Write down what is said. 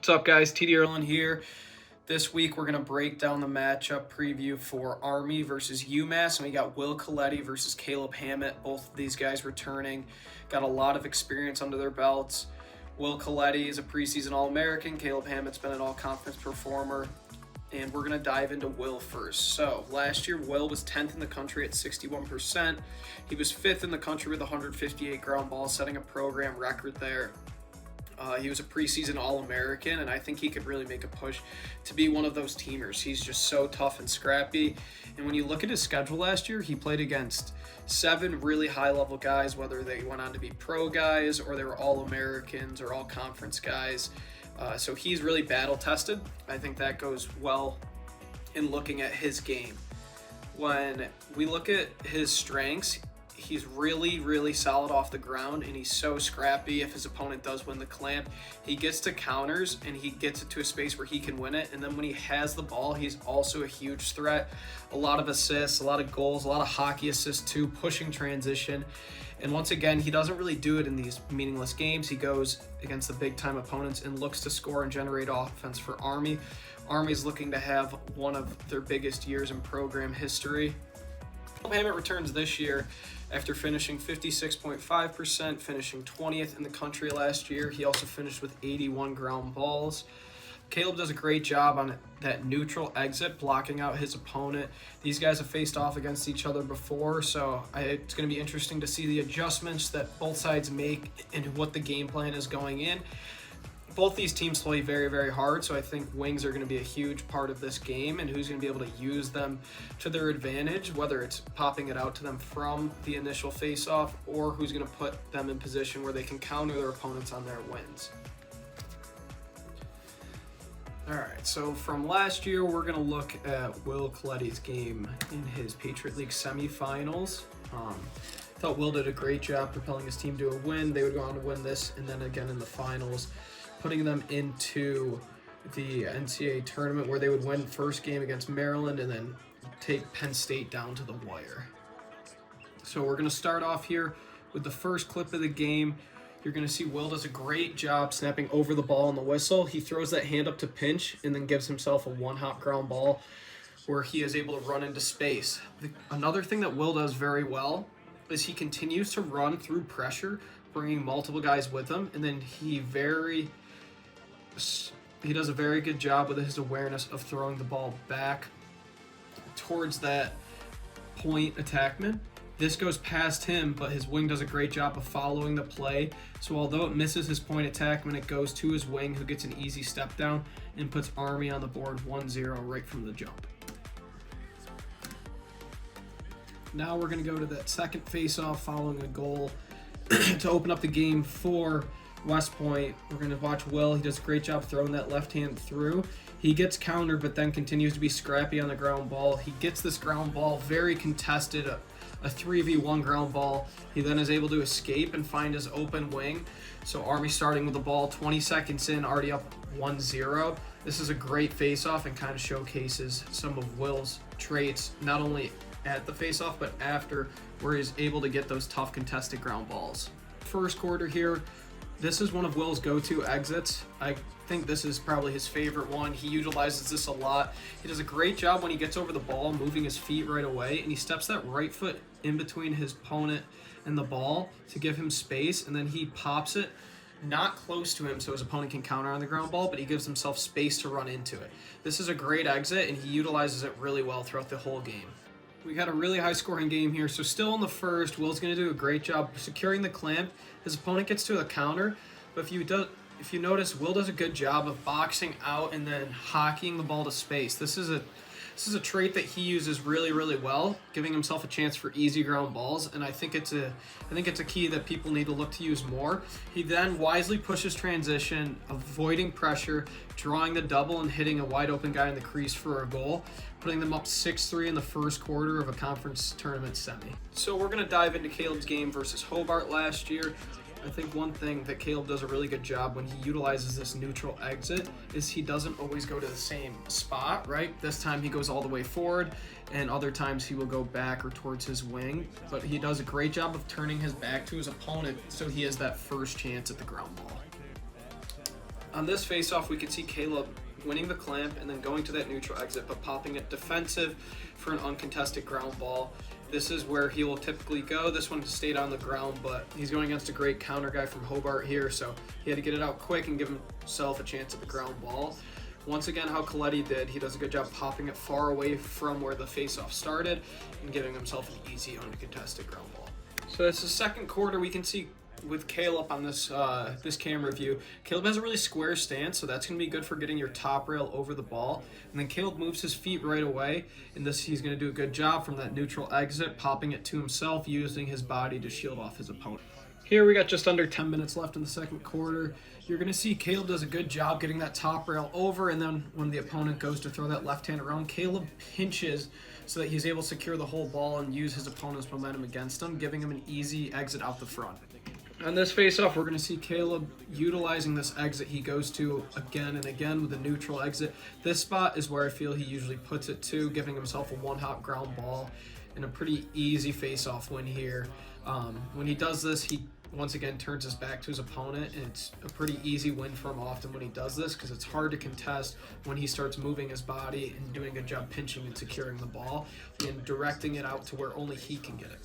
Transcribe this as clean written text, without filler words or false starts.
What's up, guys? Ierlan here. This week we're going to break down the matchup preview for Army versus UMass, and we got Will Coletti versus Caleb Hammett. Both of these guys returning, got a lot of experience under their belts. Will Coletti is a preseason All-American. Caleb Hammett's been an All-Conference performer, and we're going to dive into Will first. So last year, Will was 10th in the country at 61%. He was 5th in the country with 158 ground balls, setting a program record there. He was a preseason All-American, and I think he could really make a push to be one of those teamers. He's just so tough and scrappy. And when you look at his schedule last year, he played against 7 really high-level guys, whether they went on to be pro guys or they were All-Americans or All-Conference guys. So he's really battle-tested. I think that goes well in looking at his game. When we look at his strengths, he's really solid off the ground, and he's so scrappy. If his opponent does win the clamp, he gets to counters and he gets it to a space where he can win it. And then when he has the ball, he's also a huge threat. A lot of assists, a lot of goals, a lot of hockey assists too, pushing transition. And once again, he doesn't really do it in these meaningless games. He goes against the big time opponents and looks to score and generate offense for Army. Army's looking to have one of their biggest years in program history. Hammett returns this year after finishing 56.5%, finishing 20th in the country last year. He also finished with 81 ground balls. Caleb does a great job on that neutral exit, blocking out his opponent. These guys have faced off against each other before, so it's going to be interesting to see the adjustments that both sides make and what the game plan is going in. Both these teams play very hard, so I think wings are going to be a huge part of this game, and who's going to be able to use them to their advantage, whether it's popping it out to them from the initial face-off or who's going to put them in position where they can counter their opponents on their wins. All right, so from last year, we're going to look at Will Coletti's game in his Patriot League semifinals. I thought Will did a great job propelling his team to a win. They would go on to win this, and then again in the finals, putting them into the NCAA tournament where they would win first game against Maryland and then take Penn State down to the wire. So we're going to start off here with the first clip of the game. You're going to see Will does a great job snapping over the ball on the whistle. He throws that hand up to pinch and then gives himself a one-hop ground ball where he is able to run into space. Another thing that Will does very well is he continues to run through pressure, bringing multiple guys with him, and then he does a very good job with his awareness of throwing the ball back towards that point attackman. This goes past him, but his wing does a great job of following the play. So although it misses his point attackman, it goes to his wing, who gets an easy step down and puts Army on the board 1-0 right from the jump. Now we're going to go to that second face-off following a goal to open up the game for West Point. We're going to watch Will. He does a great job throwing that left hand through. He gets countered, but then continues to be scrappy on the ground ball. He gets this ground ball very contested, a 3v1 ground ball. He then is able to escape and find his open wing. So Army starting with the ball 20 seconds in, already up 1-0. This is a great face-off and kind of showcases some of Will's traits, not only at the face-off, but after, where he's able to get those tough contested ground balls. First quarter here, this is one of Will's go-to exits. I think this is probably his favorite one. He utilizes this a lot. He does a great job when he gets over the ball, moving his feet right away, and he steps that right foot in between his opponent and the ball to give him space, and then he pops it not close to him so his opponent can counter on the ground ball, but he gives himself space to run into it. This is a great exit, and he utilizes it really well throughout the whole game. We got a really high-scoring game here. So still in the first, Will's going to do a great job securing the clamp. His opponent gets to a counter, but if you notice, Will does a good job of boxing out and then hockeying the ball to space. This is a trait that he uses really well, giving himself a chance for easy ground balls, and I think it's a key that people need to look to use more. He then wisely pushes transition, avoiding pressure, drawing the double and hitting a wide open guy in the crease for a goal, putting them up 6-3 in the first quarter of a conference tournament semi. So we're going to dive into Caleb's game versus Hobart last year. I think one thing that Caleb does a really good job when he utilizes this neutral exit is he doesn't always go to the same spot, right? This time he goes all the way forward, and other times he will go back or towards his wing. But he does a great job of turning his back to his opponent so he has that first chance at the ground ball. On this face-off, we could see Caleb winning the clamp and then going to that neutral exit, but popping it defensive for an uncontested ground ball. This is where he will typically go. This one stayed on the ground, but he's going against a great counter guy from Hobart here, so he had to get it out quick and give himself a chance at the ground ball. Once again, how Coletti did, he does a good job popping it far away from where the face-off started and giving himself an easy uncontested ground ball. So it's the second quarter. We can see with Caleb on this this camera view, Caleb has a really square stance, so that's going to be good for getting your top rail over the ball. And then Caleb moves his feet right away, and this he's going to do a good job from that neutral exit, popping it to himself, using his body to shield off his opponent. Here we got just under 10 minutes left in the second quarter. You're going to see Caleb does a good job getting that top rail over, and then when the opponent goes to throw that left hand around, Caleb pinches so that he's able to secure the whole ball and use his opponent's momentum against him, giving him an easy exit out the front. On this face-off, we're going to see Caleb utilizing this exit he goes to again and again with a neutral exit. This spot is where I feel he usually puts it to, giving himself a one-hop ground ball and a pretty easy face-off win here. When he does this, he once again turns his back to his opponent, and it's a pretty easy win for him often when he does this, because it's hard to contest when he starts moving his body and doing a good job pinching and securing the ball and directing it out to where only he can get it.